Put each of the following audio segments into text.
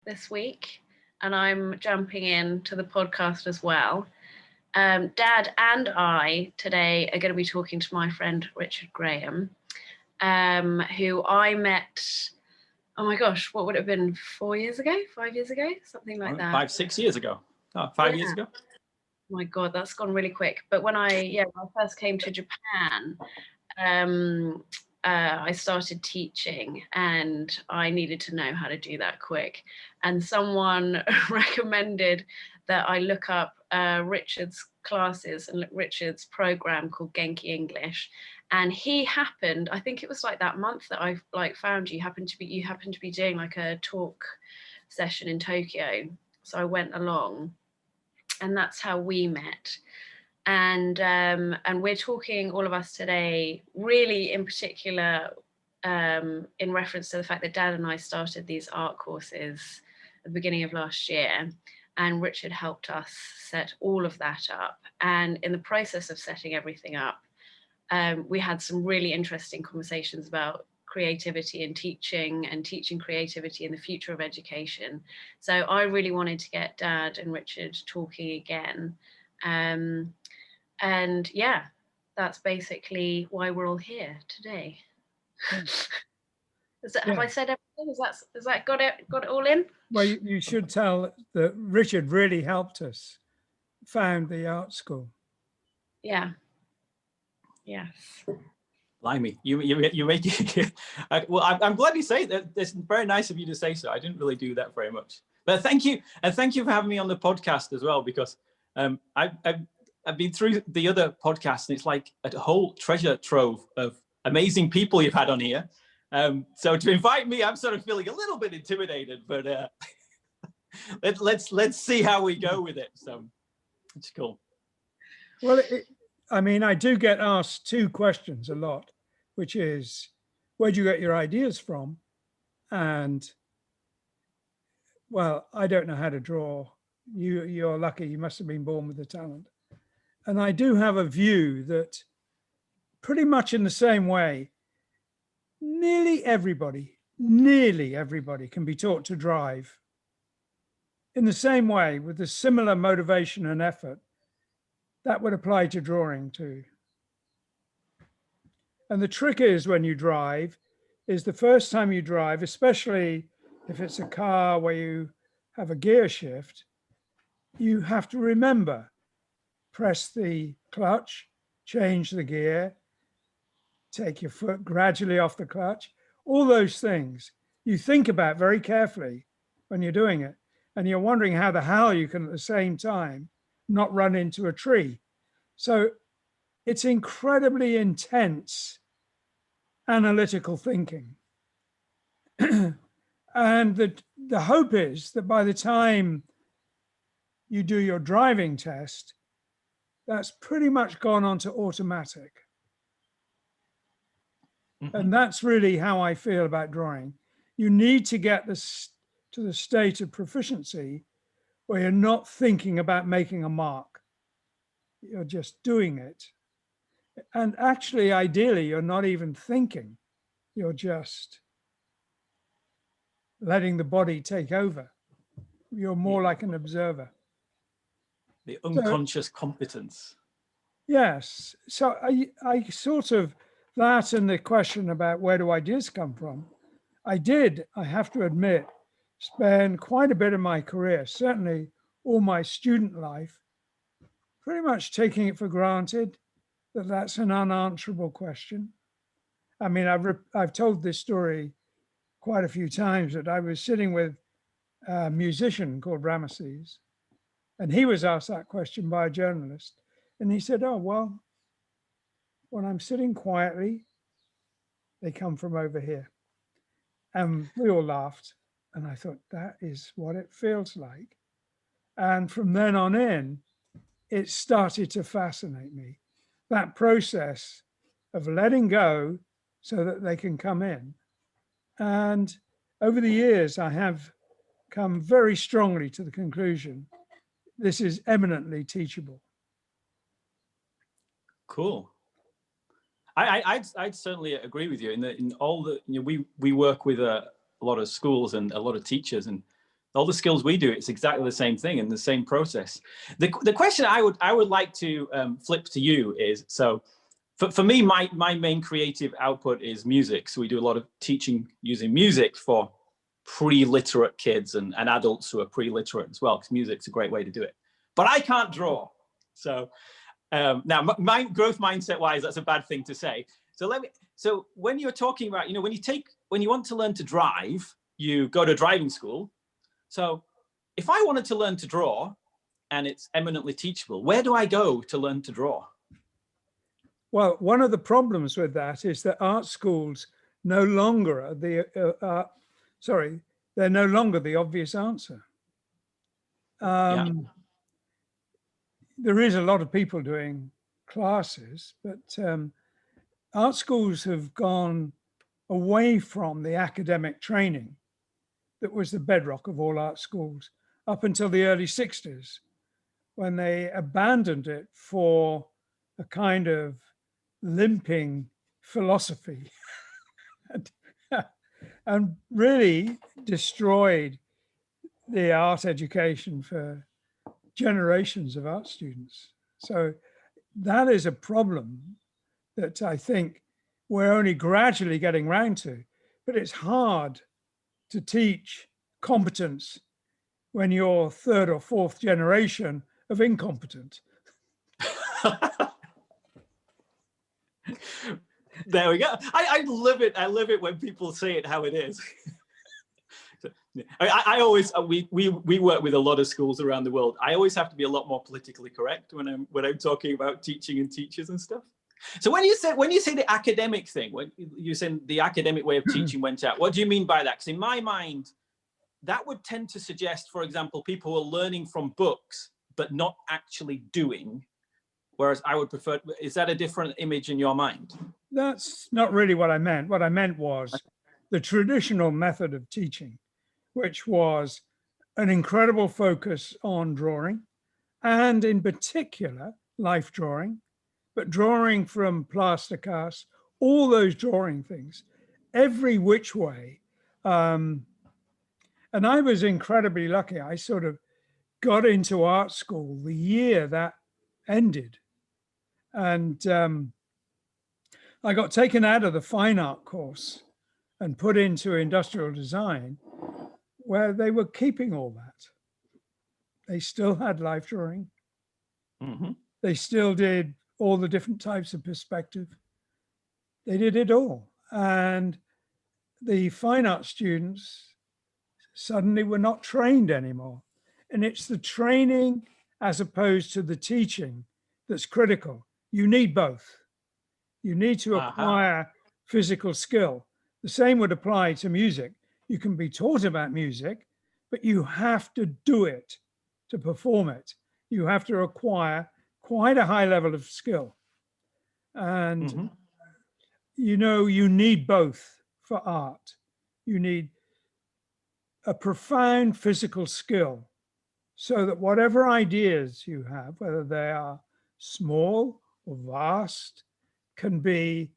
this week, and I'm jumping into the podcast as well. Dad and I today are going to be talking to my friend Richard Graham, who I met, oh my gosh, what would it have been, 4 years ago, 5 years ago, something like that. 5, 6 years ago. Oh, 5 years ago. My God, that's gone really quick. But when I first came to Japan, I started teaching and I needed to know how to do that quick. And someone recommended that I look up Richard's classes and Richard's program called Genki English. And he happened, I think it was like that month that I found you happened to be doing like a talk session in Tokyo. So I went along, and that's how we met. And we're talking, all of us today, really in particular in reference to the fact that Dad and I started these art courses at the beginning of last year, and Richard helped us set all of that up. And in the process of setting everything up, we had some really interesting conversations about creativity and teaching creativity in the future of education. So I really wanted to get Dad and Richard talking again. And yeah, that's basically why we're all here today. Have I said everything? Has that got it all in? Well, you should tell that Richard really helped us found the art school. Yeah. Yes. Blimey, you make it. Well, I'm glad you say that. It's very nice of you to say so. I didn't really do that very much, but thank you, and thank you for having me on the podcast as well. Because I've been through the other podcasts, and it's like a whole treasure trove of amazing people you've had on here. So to invite me, I'm sort of feeling a little bit intimidated, but let's see how we go with it. So it's cool. Well, I mean, I do get asked two questions a lot, which is, where'd you get your ideas from? And, well, I don't know how to draw. You're lucky, you must have been born with the talent. And I do have a view that pretty much in the same way, nearly everybody can be taught to drive. In the same way, with a similar motivation and effort, that would apply to drawing too. And the trick is, when you drive, is the first time you drive, especially if it's a car where you have a gear shift, you have to remember, press the clutch, change the gear, take your foot gradually off the clutch, all those things you think about very carefully when you're doing it. And you're wondering how the hell you can at the same time not run into a tree. So it's incredibly intense analytical thinking. And the hope is that by the time you do your driving test, that's pretty much gone on to automatic. Mm-hmm. And that's really how I feel about drawing. You need to get this to the state of proficiency where you're not thinking about making a mark. You're just doing it. And actually, ideally, you're not even thinking. You're just letting the body take over. You're more like an observer. The unconscious competence. Yes. So I sort of, that and the question about where do ideas come from, I have to admit, spend quite a bit of my career, certainly all my student life, pretty much taking it for granted that that's an unanswerable question. I mean, I've told this story quite a few times, that I was sitting with a musician called Ramesses, and he was asked that question by a journalist. And he said, oh, well, when I'm sitting quietly, they come from over here. And we all laughed. And I thought, that is what it feels like. And from then on in, it started to fascinate me. That process of letting go so that they can come in. And over the years, I have come very strongly to the conclusion, this is eminently teachable. Cool. I'd certainly agree with you in all the, we work with a lot of schools and a lot of teachers, and All the skills we do, it's exactly the same thing and the same process. The question I would like to flip to you is, so for me, my main creative output is music. So we do a lot of teaching using music for pre-literate kids and adults who are pre-literate as well, because music's a great way to do it. But I can't draw. So now my growth mindset wise, that's a bad thing to say. So when you're talking about, when you want to learn to drive, you go to driving school. So if I wanted to learn to draw and it's eminently teachable, where do I go to learn to draw? Well, one of the problems with that is that art schools no longer are they're no longer the obvious answer. There is a lot of people doing classes, but art schools have gone away from the academic training that was the bedrock of all art schools up until the early 60s, when they abandoned it for a kind of limping philosophy and really destroyed the art education for generations of art students. So that is a problem that I think we're only gradually getting round to, but it's hard to teach competence when you're third or fourth generation of incompetent. There we go. I love it. I love it when people say it how it is. I always we work with a lot of schools around the world. I always have to be a lot more politically correct when I'm talking about teaching and teachers and stuff. So when you say the academic thing, when you say the academic way of teaching went out, what do you mean by that? Because in my mind, that would tend to suggest, for example, people who are learning from books but not actually doing. Whereas I would prefer, is that a different image in your mind? That's not really what I meant. What I meant was the traditional method of teaching, which was an incredible focus on drawing, and in particular, life drawing, but drawing from plaster casts, all those drawing things, every which way. And I was incredibly lucky. I sort of got into art school the year that ended. And I got taken out of the fine art course and put into industrial design, where they were keeping all that. They still had life drawing. Mm-hmm. They still did all the different types of perspective. They did it all. And the fine art students suddenly were not trained anymore. And it's the training as opposed to the teaching that's critical. You need both. You need to acquire physical skill. The same would apply to music. You can be taught about music, but you have to do it to perform it. You have to acquire quite a high level of skill. And, you need both for art. You need a profound physical skill so that whatever ideas you have, whether they are small or vast, can be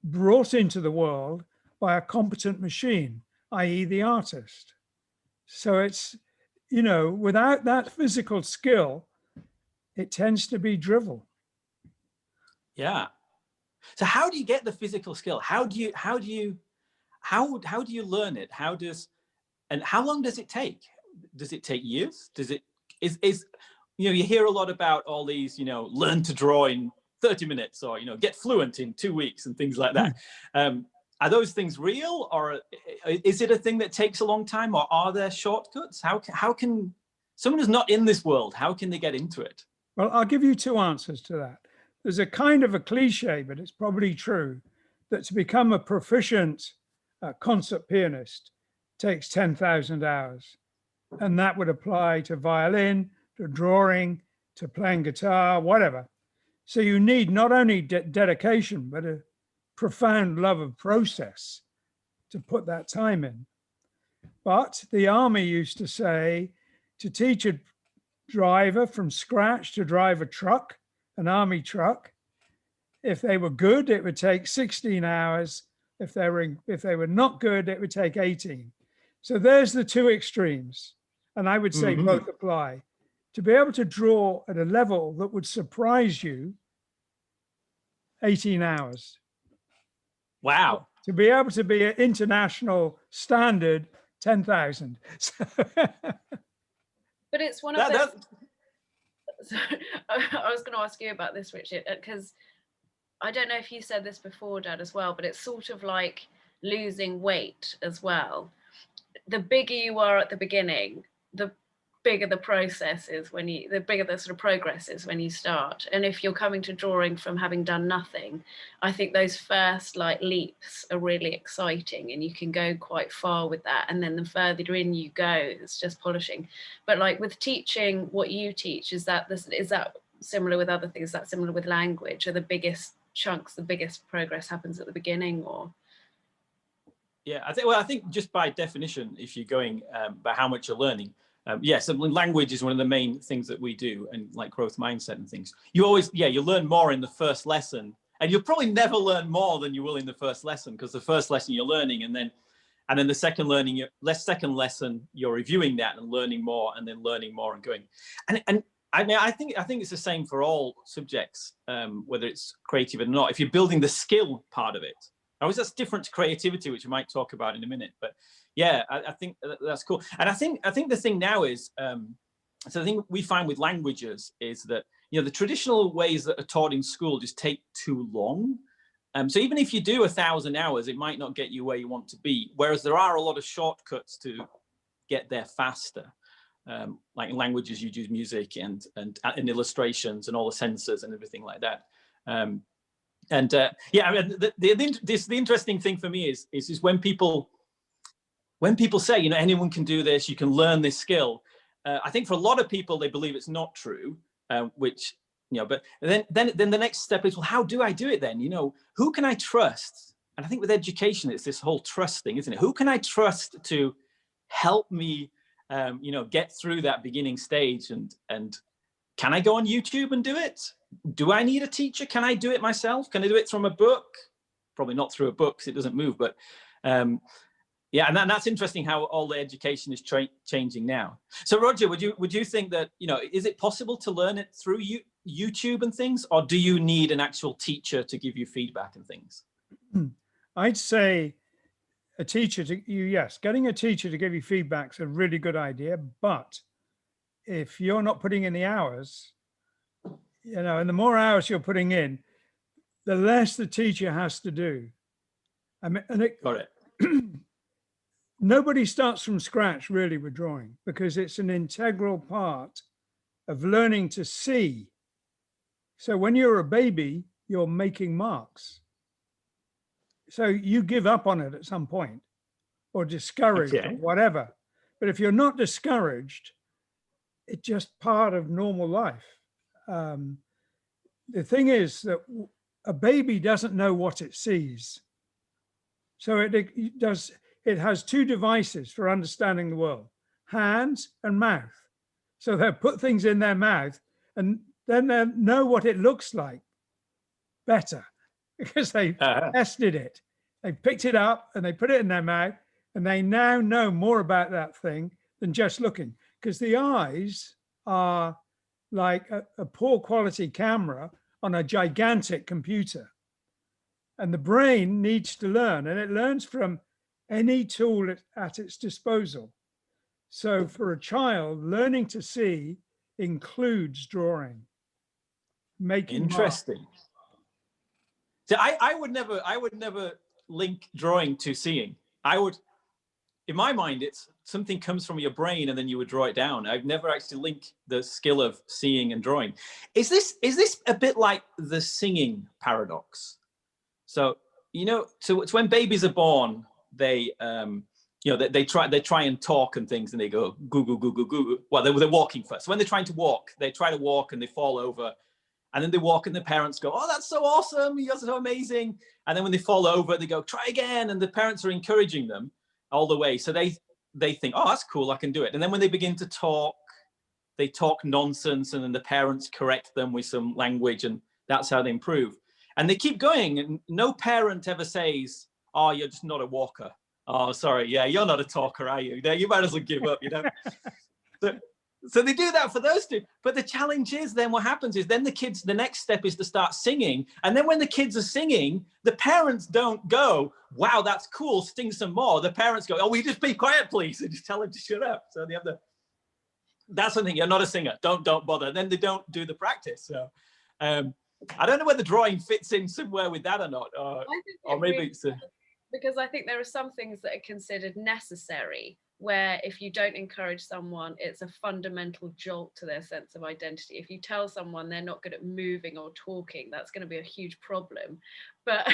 brought into the world by a competent machine, i.e. the artist. So it's, without that physical skill, it tends to be drivel. Yeah. So how do you get the physical skill? How do you learn it? And how long does it take? Does it take years? You hear a lot about all these, learn to draw in 30 minutes or, get fluent in 2 weeks and things like that. Are those things real, or is it a thing that takes a long time, or are there shortcuts? How can someone who's not in this world, how can they get into it? Well, I'll give you two answers to that. There's a kind of a cliche, but it's probably true, that to become a proficient concert pianist takes 10,000 hours. And that would apply to violin, to drawing, to playing guitar, whatever. So you need not only dedication, but a profound love of process to put that time in. But the army used to say, to teach a driver from scratch to drive a truck, an army truck, if they were good, it would take 16 hours. If they were not good, it would take 18. So there's the two extremes. And I would say Mhm. both apply. To be able to draw at a level that would surprise you, 18 hours. Wow. To be able to be an international standard, 10,000. So, But it's one of That, those. that, So, I was going to ask you about this, Richard, because I don't know if you said this before, Dad, as well, but it's sort of like losing weight as well. The bigger you are at the beginning, the bigger the process is the bigger the sort of progress is when you start. And if you're coming to drawing from having done nothing, I think those first like leaps are really exciting and you can go quite far with that. And then the further in you go, it's just polishing. But like with teaching what you teach, is that similar with other things? Is that similar with language? Are the biggest chunks, the biggest progress happens at the beginning, or? yeah, I think just by definition, if you're going by how much you're learning, yes, language is one of the main things that we do, and like growth mindset and things. You learn more in the first lesson, and you'll probably never learn more than you will in the first lesson, because the first lesson you're learning, and then the second lesson you're reviewing that and learning more, and then learning more and going. And I mean, I think it's the same for all subjects, whether it's creative or not. If you're building the skill part of it, obviously that's different to creativity, which we might talk about in a minute. But yeah, I think that's cool. And I think the thing now is, so the thing we find with languages is that, you know, the traditional ways that are taught in school just take too long. So even if you do 1,000 hours, it might not get you where you want to be. Whereas there are a lot of shortcuts to get there faster. Like in languages, you use music and illustrations and all the sensors and everything like that. Yeah, I mean, the interesting thing for me is when people say, you know, anyone can do this, you can learn this skill. I think for a lot of people, they believe it's not true, which, you know, but then the next step is, well, how do I do it then? You know, who can I trust? And I think with education, it's this whole trust thing, isn't it? Who can I trust to help me, you know, get through that beginning stage? And can I go on YouTube and do it? Do I need a teacher? Can I do it myself? Can I do it from a book? Probably not through a book because it doesn't move, but yeah, and that's interesting how all the education is changing now. So Roger, would you think that, you know, is it possible to learn it through YouTube and things, or do you need an actual teacher to give you feedback and things? I'd say a teacher getting a teacher to give you feedback is a really good idea, but if you're not putting in the hours, you know, and the more hours you're putting in, the less the teacher has to do. I mean, Got it. Nobody starts from scratch really with drawing, because it's an integral part of learning to see. So when you're a baby, you're making marks. So you give up on it at some point, or discouraged, Okay. or whatever. But if you're not discouraged, it's just part of normal life. The thing is that a baby doesn't know what it sees. So it has two devices for understanding the world: hands and mouth. So they'll put things in their mouth and then they'll know what it looks like better, because they tested it. They picked it up and they put it in their mouth, and they now know more about that thing than just looking, because the eyes are like a poor quality camera on a gigantic computer. And the brain needs to learn, and it learns from any tool at its disposal. So for a child, learning to see includes drawing, making Interesting. So I would never link drawing to seeing. I would, in my mind, it's something comes from your brain and then you would draw it down. I've never actually linked the skill of seeing and drawing. Is this a bit like the singing paradox? So, you know, so it's when babies are born, they you know, they try and talk and things, and they go goo goo goo goo goo. Well, they're walking first. So when they're trying to walk, they try to walk and they fall over, and then they walk and the parents go, "Oh, that's so awesome! You're so amazing!" And then when they fall over, they go, "Try again," and the parents are encouraging them all the way. So they think, "Oh, that's cool, I can do it." And then when they begin to talk, they talk nonsense, and then the parents correct them with some language, and that's how they improve. And they keep going, and no parent ever says, "Oh, you're just not a walker. Oh, sorry, yeah, you're not a talker, are you? You might as well give up, you know." So they do that for those two. But the challenge is then what happens is then the next step is to start singing. And then when the kids are singing, the parents don't go, wow, that's cool, sing some more. The parents go, oh, will you just be quiet, please? And just tell them to shut up. So they have that's something, you're not a singer, don't bother. Then they don't do the practice. So I don't know whether drawing fits in somewhere with that or not. Or maybe it's because I think there are some things that are considered necessary, where if you don't encourage someone, it's a fundamental jolt to their sense of identity. If you tell someone they're not good at moving or talking, that's going to be a huge problem. But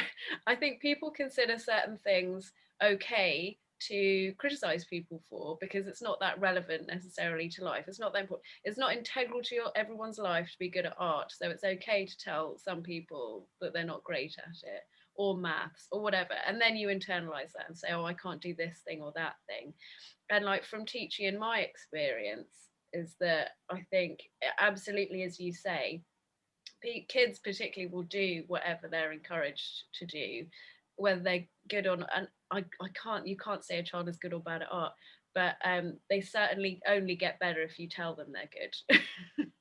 I think people consider certain things okay to criticize people for, because it's not that relevant necessarily to life. It's not that important. It's not integral to everyone's life to be good at art. So it's okay to tell some people that they're not great at it, or maths or whatever. And then you internalize that and say, oh, I can't do this thing or that thing. And like from teaching, in my experience, is that I think absolutely, as you say, kids particularly will do whatever they're encouraged to do, whether they're good or not. And you can't say a child is good or bad at art, but they certainly only get better if you tell them they're good.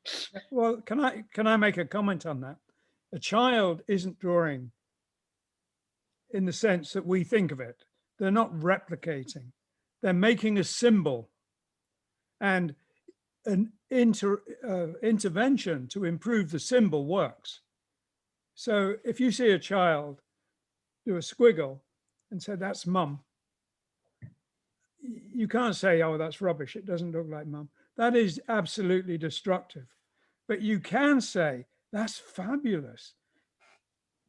Well, can I make a comment on that? A child isn't drawing in the sense that we think of it. They're not replicating. They're making a symbol, and an intervention to improve the symbol works. So if you see a child do a squiggle and say, that's mum, you can't say, oh, that's rubbish, it doesn't look like mum. That is absolutely destructive. But you can say, that's fabulous.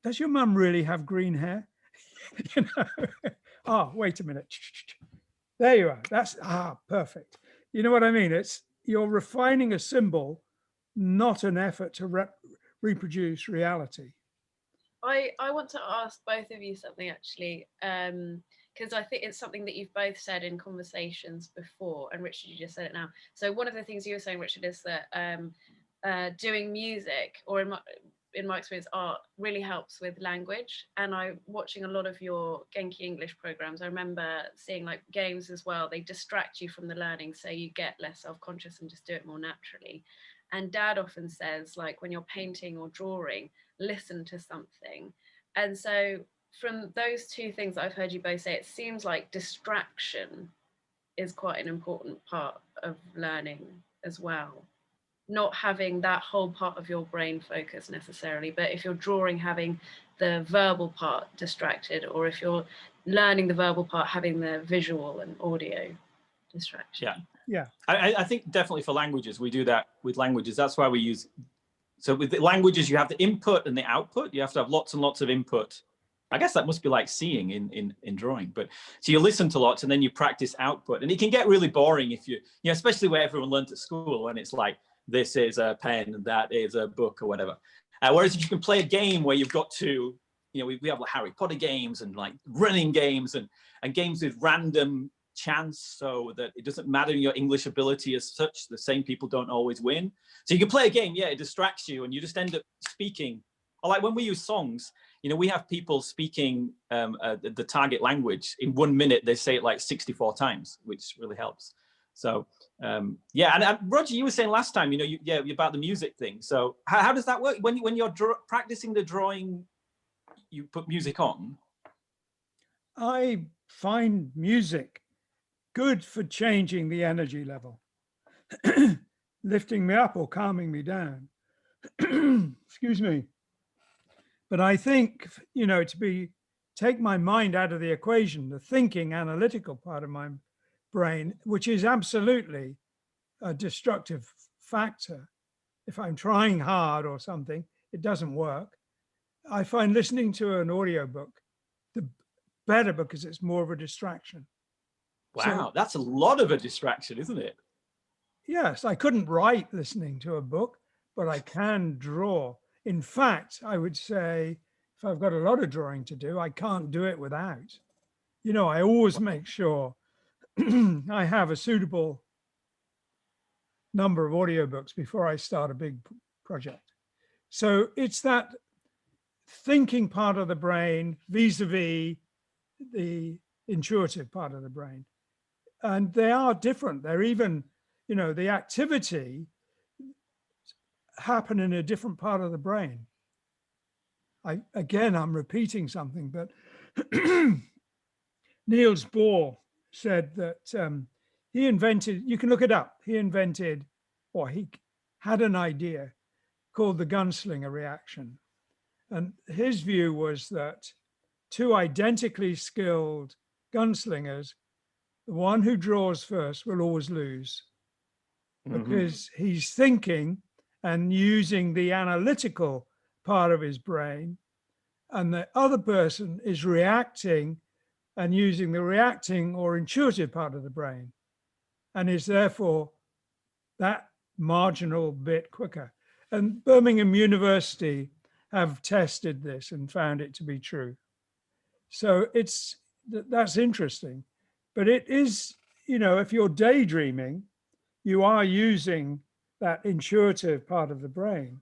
Does your mum really have green hair? You know, oh, wait a minute. There you are. That's perfect. You know what I mean? You're refining a symbol, not an effort to reproduce reality. I want to ask both of you something, actually, because I think it's something that you've both said in conversations before, and Richard, you just said it now. So one of the things you were saying, Richard, is that doing music, or in my experience, art, really helps with language. And I'm watching a lot of your Genki English programs. I remember seeing like games as well. They distract you from the learning, so you get less self-conscious and just do it more naturally. And Dad often says, like, when you're painting or drawing, listen to something. And so from those two things that I've heard you both say, it seems like distraction is quite an important part of learning as well. Not having that whole part of your brain focus necessarily, but if you're drawing, having the verbal part distracted, or if you're learning the verbal part, having the visual and audio distraction. Yeah. I think definitely for languages, we do that with languages. That's why we use, so with the languages, you have the input and the output. You have to have lots and lots of input. I guess that must be like seeing in drawing. But so you listen to lots and then you practice output. And it can get really boring if especially where everyone learned at school, when it's like, this is a pen, that is a book or whatever. Whereas if you can play a game where you've got to, we have like Harry Potter games and like running games and games with random chance, so that it doesn't matter your English ability as such, the same people don't always win. So you can play a game, it distracts you and you just end up speaking. Or like when we use songs, we have people speaking the target language. In 1 minute, they say it like 64 times, which really helps. So and Roger, you were saying last time, about the music thing. So how does that work? When you're practicing the drawing, you put music on? I find music good for changing the energy level, lifting me up or calming me down. Excuse me. But I think, take my mind out of the equation, the thinking, analytical part of my brain, which is absolutely a destructive factor. If I'm trying hard or something, it doesn't work. I find listening to an audiobook the better, because it's more of a distraction. Wow, that's a lot of a distraction, isn't it? Yes, I couldn't write listening to a book, but I can draw. In fact, I would say if I've got a lot of drawing to do, I can't do it without. I always make sure I have a suitable number of audiobooks before I start a big project. So it's that thinking part of the brain vis-a-vis the intuitive part of the brain. And they are different. They're even you know, the activity happen in a different part of the brain. I'm repeating something, but Niels Bohr said that he invented, you can look it up, he invented, or he had an idea called the Gunslinger reaction. And his view was that two identically skilled gunslingers, the one who draws first will always lose, because he's thinking and using the analytical part of his brain, and the other person is reacting and using the reacting or intuitive part of the brain, and is therefore that marginal bit quicker. And Birmingham University have tested this and found it to be true. So that's interesting. But it is, you know, if you're daydreaming, you are using that intuitive part of the brain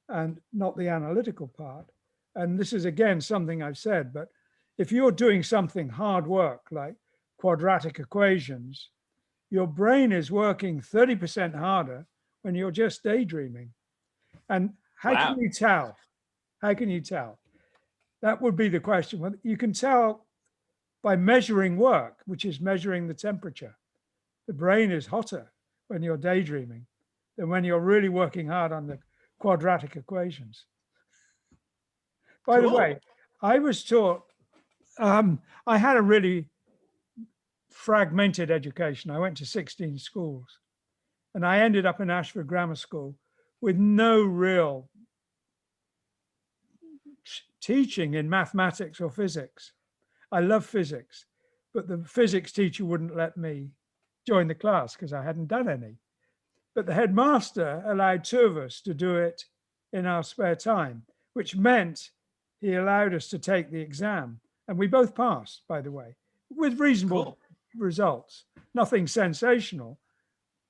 and not the analytical part. And this is, again, something I've said, but if you're doing something hard work like quadratic equations, your brain is working 30% harder when you're just daydreaming. And how can you tell? How can you tell? That would be the question. Well, you can tell by measuring work, which is measuring the temperature. The brain is hotter when you're daydreaming than when you're really working hard on the quadratic equations. By the way, I was taught, I had a really fragmented education. I went to 16 schools, and I ended up in Ashford Grammar School with no real teaching in mathematics or physics. I love physics, but the physics teacher wouldn't let me join the class because I hadn't done any. But the headmaster allowed two of us to do it in our spare time, which meant he allowed us to take the exam. And we both passed, by the way, with reasonable results. Nothing sensational,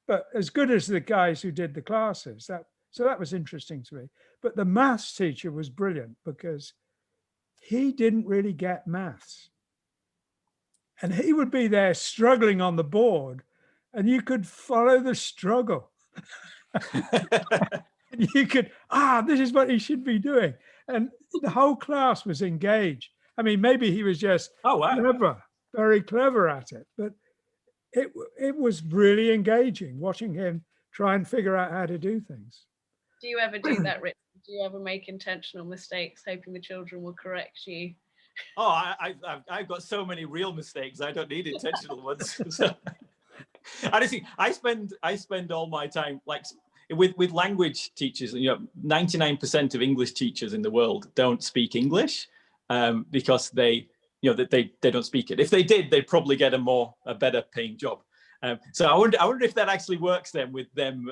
but as good as the guys who did the classes. So that was interesting to me. But the maths teacher was brilliant because he didn't really get maths. And he would be there struggling on the board, and you could follow the struggle. And you could, this is what he should be doing. And the whole class was engaged. I mean, maybe he was just clever, very clever at it, but it was really engaging watching him try and figure out how to do things. Do you ever do that, Rich? Do you ever make intentional mistakes, hoping the children will correct you? Oh, I've got so many real mistakes. I don't need intentional ones. So, honestly, I spend all my time like with language teachers. You know, 99% of English teachers in the world don't speak English because they don't speak it. If they did, they'd probably get a better paying job. So I wonder if that actually works then with them.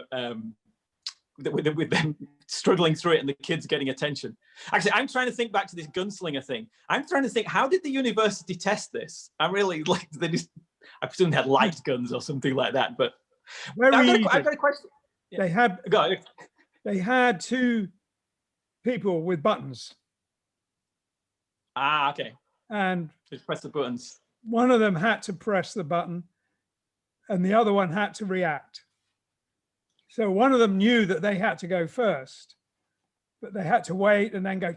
With them struggling through it and the kids getting attention. Actually, I'm trying to think back to this gunslinger thing. I'm trying to think, how did the university test this? I'm really like, I presume they had light guns or something like that, but I've got a question. Yeah. They had two people with buttons. Okay. And just press the buttons. One of them had to press the button and the other one had to react. So one of them knew that they had to go first, but they had to wait and then go,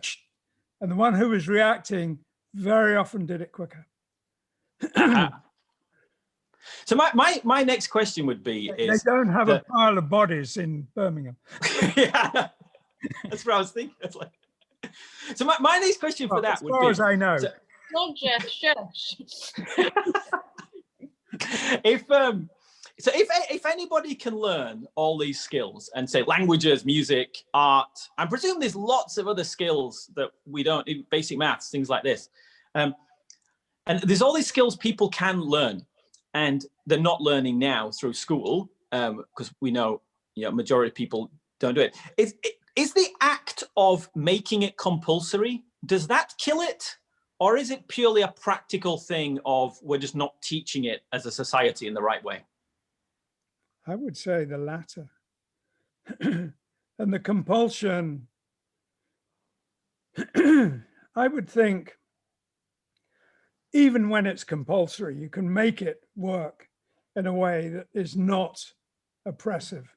and the one who was reacting very often did it quicker. So my next question would be: they don't have a pile of bodies in Birmingham. Yeah, that's what I was thinking. It's like, so my next question for that would be: as far as I know, not just shush. If anybody can learn all these skills and say languages, music, art, I presume there's lots of other skills that we don't, basic maths, things like this. And there's all these skills people can learn and they're not learning now through school because we know, majority of people don't do it. Is the act of making it compulsory, does that kill it? Or is it purely a practical thing of we're just not teaching it as a society in the right way? I would say the latter. And the compulsion, I would think, even when it's compulsory, you can make it work in a way that is not oppressive.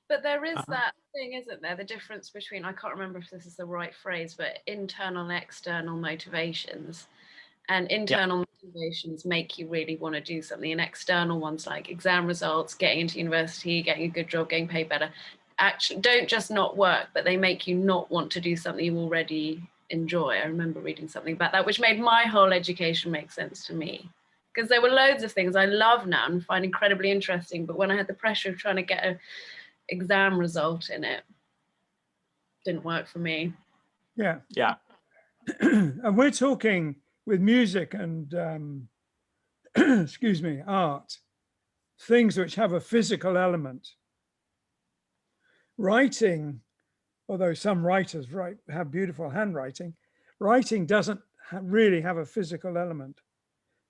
But there is that thing, isn't there? The difference between, I can't remember if this is the right phrase, but internal and external motivations. And internal motivations make you really want to do something, and external ones like exam results, getting into university, getting a good job, getting paid better, actually don't just not work, but they make you not want to do something you already enjoy. I remember reading something about that, which made my whole education make sense to me. Because there were loads of things I love now and find incredibly interesting, but when I had the pressure of trying to get an exam result in it, didn't work for me. Yeah. Yeah. And we're talking with music and excuse me, art, things which have a physical element. Writing, although some writers have beautiful handwriting, writing doesn't really have a physical element.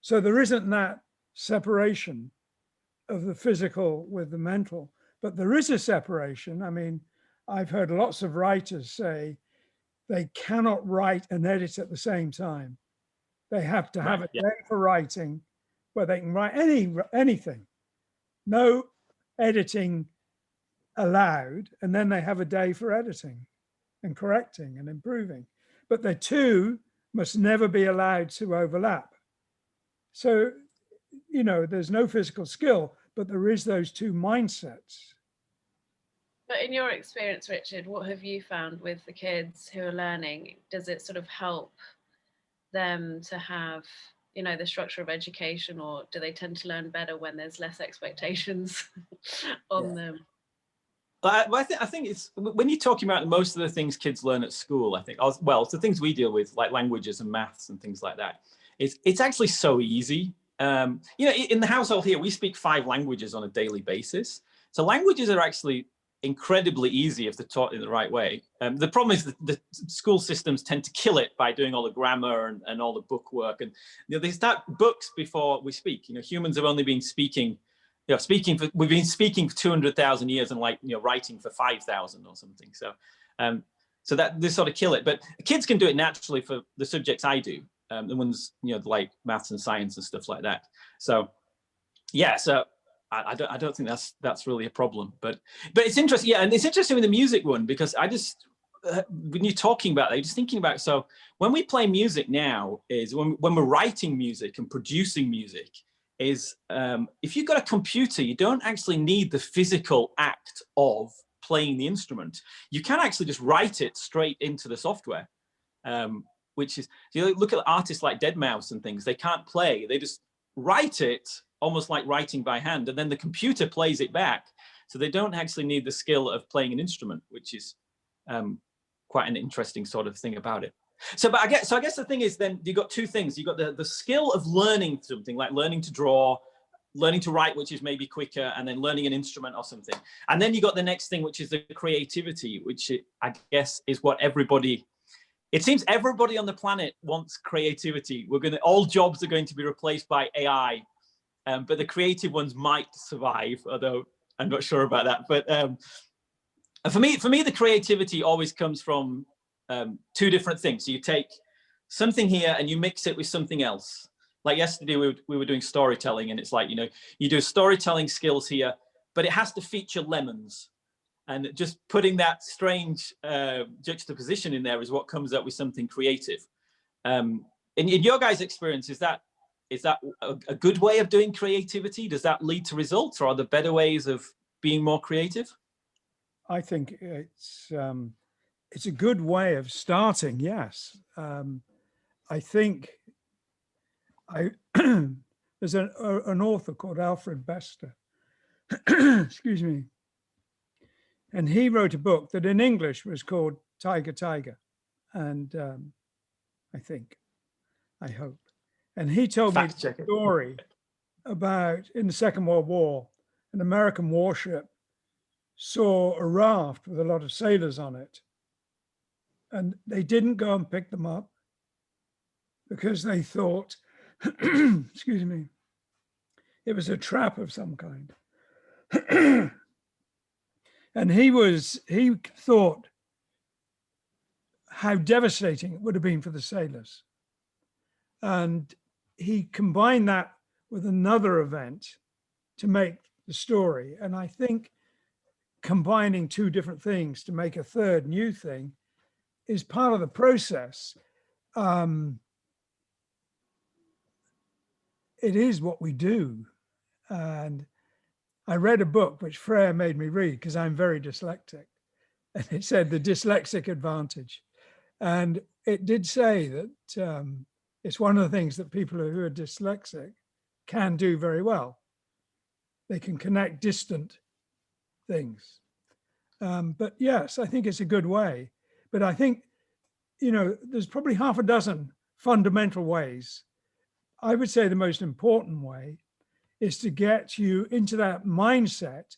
So there isn't that separation of the physical with the mental, but there is a separation. I mean, I've heard lots of writers say they cannot write and edit at the same time. They have to have a day for writing where they can write anything, no editing allowed, and then they have a day for editing and correcting and improving. But the two must never be allowed to overlap. So, you know, there's no physical skill, but there is those two mindsets. But in your experience, Richard, what have you found with the kids who are learning? Does it sort of help them to have, you know, the structure of education, or do they tend to learn better when there's less expectations on them? I think it's, when you're talking about most of the things kids learn at school, I think, well, it's the things we deal with, like languages and maths and things like that. It's actually so easy. You know, in the household here, we speak 5 languages on a daily basis. So languages are actually incredibly easy if they're taught in the right way. The problem is that the school systems tend to kill it by doing all the grammar and all the book work. And you know, they start books before we speak. You know, humans have only been speaking, you know, we've been speaking for 200,000 years and, like, you know, writing for 5,000 or something. So, so that they sort of kill it. But kids can do it naturally for the subjects I do, the ones, you know, like maths and science and stuff like that. So, yeah. So I don't think that's really a problem. But it's interesting. Yeah, and it's interesting with the music one, because I just when you're talking about that, you're just thinking about, so when we play music now, is when we're writing music and producing music, is if you've got a computer, you don't actually need the physical act of playing the instrument. You can actually just write it straight into the software, which is, you look at artists like Deadmau5 and things, they can't play, they just write it almost like writing by hand, and then the computer plays it back. So they don't actually need the skill of playing an instrument, which is quite an interesting sort of thing about it. So, but I guess the thing is, then you've got 2 things. You've got the skill of learning something, like learning to draw, learning to write, which is maybe quicker, and then learning an instrument or something. And then you got the next thing, which is the creativity, which I guess is what everybody, it seems everybody on the planet wants creativity. All jobs are going to be replaced by AI, but the creative ones might survive, although I'm not sure about that. But for me, the creativity always comes from 2 different things. So you take something here and you mix it with something else. Like yesterday, we were doing storytelling, and it's like, you know, you do storytelling skills here, but it has to feature lemons. And just putting that strange juxtaposition in there is what comes up with something creative. In your guys' experience, is that a good way of doing creativity? Does that lead to results, or are there better ways of being more creative? I think it's a good way of starting. Yes, I think there's an author called Alfred Bester, excuse me, and he wrote a book that in English was called Tiger, Tiger, and I hope, and he told me a story about, in the Second World War, an American warship saw a raft with a lot of sailors on it, and they didn't go and pick them up because they thought, excuse me, it was a trap of some kind. And he thought how devastating it would have been for the sailors. And he combined that with another event to make the story. And I think combining two different things to make a third new thing is part of the process. It is what we do. And I read a book which Freya made me read because I'm very dyslexic. And it said The Dyslexic Advantage. And it did say that it's one of the things that people who are dyslexic can do very well. They can connect distant things. But yes, I think it's a good way. But I think, there's probably half a dozen fundamental ways. I would say the most important way is to get you into that mindset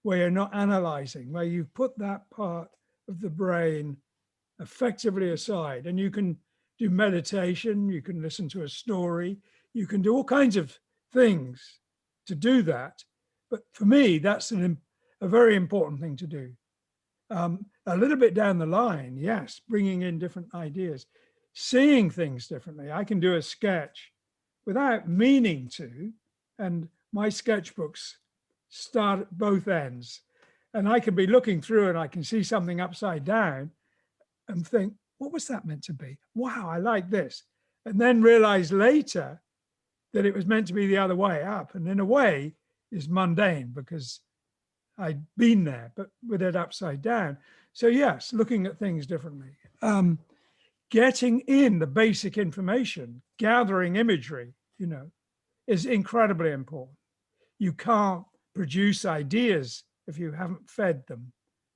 where you're not analyzing, where you've put that part of the brain effectively aside. And you can do meditation, you can listen to a story, you can do all kinds of things to do that. But for me, that's a very important thing to do. A little bit down the line, yes, bringing in different ideas, seeing things differently. I can do a sketch without meaning to, and my sketchbooks start at both ends. And I can be looking through and I can see something upside down and think, what was that meant to be? Wow, I like this. And then realize later that it was meant to be the other way up. And in a way, is mundane because I'd been there, but with it upside down. So yes, looking at things differently. Getting in the basic information, gathering imagery, is incredibly important. You can't produce ideas if you haven't fed them,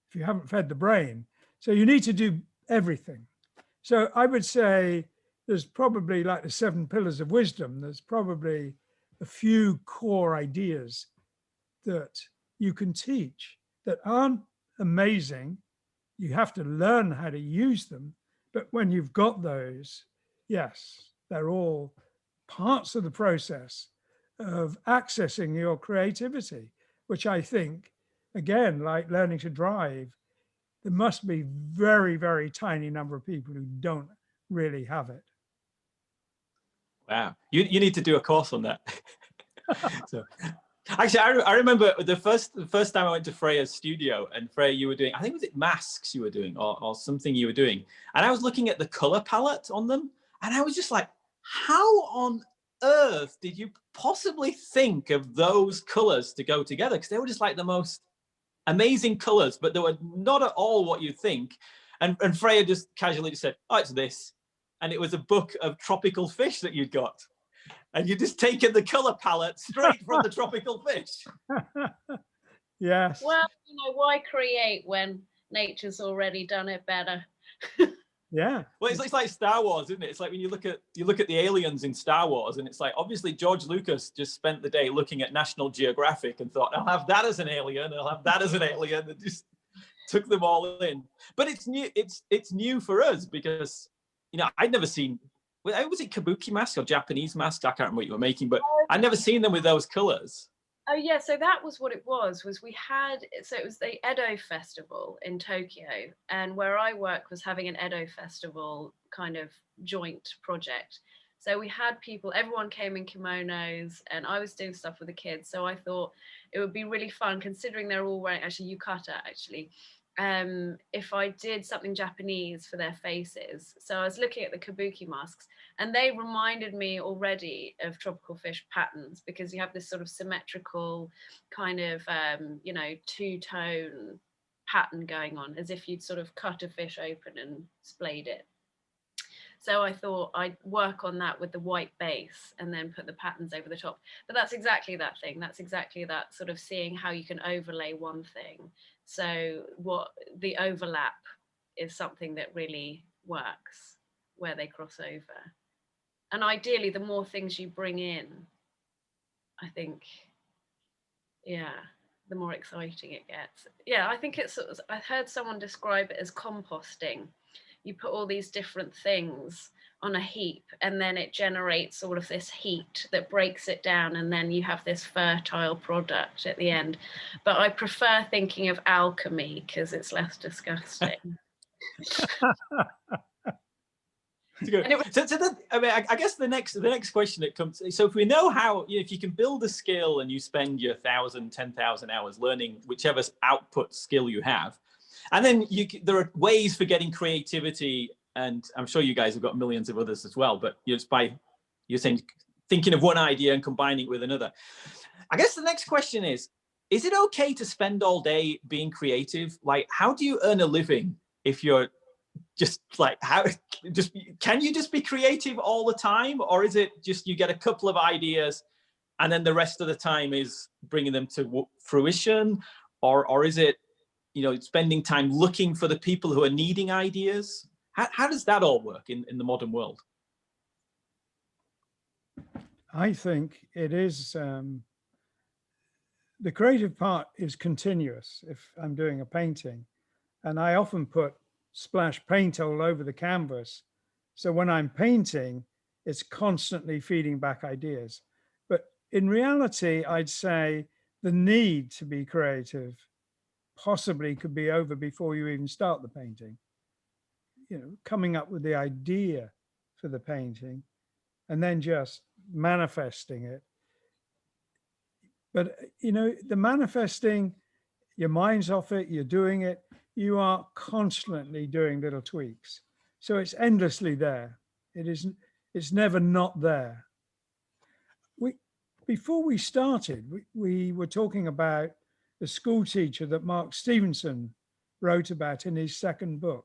if you haven't fed the brain. So you need to do everything. So I would say there's probably like the 7 pillars of wisdom. There's probably a few core ideas that you can teach that aren't amazing. You have to learn how to use them. But when you've got those, yes, they're all parts of the process of accessing your creativity, which I think, again, like learning to drive, there must be very, very tiny number of people who don't really have it. Wow, you need to do a course on that. So, actually, I remember the first time I went to Freya's studio, and Freya, you were doing, I think was it masks you were doing, or something you were doing, and I was looking at the color palette on them, and I was just like, how on earth did you possibly think of those colors to go together? Because they were just like the most amazing colors, but they were not at all what you think. And Freya just casually just said, oh, it's this. And it was a book of tropical fish that you'd got. And you just taken the color palette straight from the tropical fish. Yes. Well, why create when nature's already done it better? Yeah. Well, it's like Star Wars, isn't it? It's like when you look at the aliens in Star Wars, and it's like obviously George Lucas just spent the day looking at National Geographic and thought, I'll have that as an alien, I'll have that as an alien, and just took them all in. But it's new. It's new for us because I'd never seen. Was it kabuki masks or Japanese masks? I can't remember what you were making, but I'd never seen them with those colors. Oh yeah, so that was what it was we had, so it was the Edo Festival in Tokyo, and where I work was having an Edo Festival kind of joint project. So we had people, everyone came in kimonos, and I was doing stuff with the kids. So I thought it would be really fun, considering they're all wearing, actually yukata actually, if I did something Japanese for their faces. So I was looking at the kabuki masks, and they reminded me already of tropical fish patterns, because you have this sort of symmetrical kind of, two-tone pattern going on, as if you'd sort of cut a fish open and splayed it. So I thought I'd work on that with the white base and then put the patterns over the top. But that's exactly that thing. That's exactly that sort of seeing how you can overlay one thing. So what the overlap is something that really works, where they cross over. And ideally, the more things you bring in, I think, the more exciting it gets. Yeah, I think it's, I heard someone describe it as composting. You put all these different things on a heap, and then it generates all of this heat that breaks it down, and then you have this fertile product at the end. But I prefer thinking of alchemy because it's less disgusting. I guess the next question that comes. So if we know how, if you can build a skill and you spend your 1,000, 10,000 hours learning whichever output skill you have, and then there are ways for getting creativity, and I'm sure you guys have got millions of others as well. But you're saying thinking of one idea and combining it with another. I guess the next question is it okay to spend all day being creative? Like, how do you earn a living if you're just like, can you just be creative all the time? Or is it just you get a couple of ideas and then the rest of the time is bringing them to fruition? Or is it, spending time looking for the people who are needing ideas? How does that all work in the modern world? I think it is, the creative part is continuous if I'm doing a painting. And I often put splash paint all over the canvas. So when I'm painting, it's constantly feeding back ideas. But in reality, I'd say the need to be creative possibly could be over before you even start the painting. Coming up with the idea for the painting and then just manifesting it. But, the manifesting, your mind's off it, you're doing it, you are constantly doing little tweaks. So it's endlessly there. It's never not there. Before we started, we were talking about the school teacher that Mark Stevenson wrote about in his second book.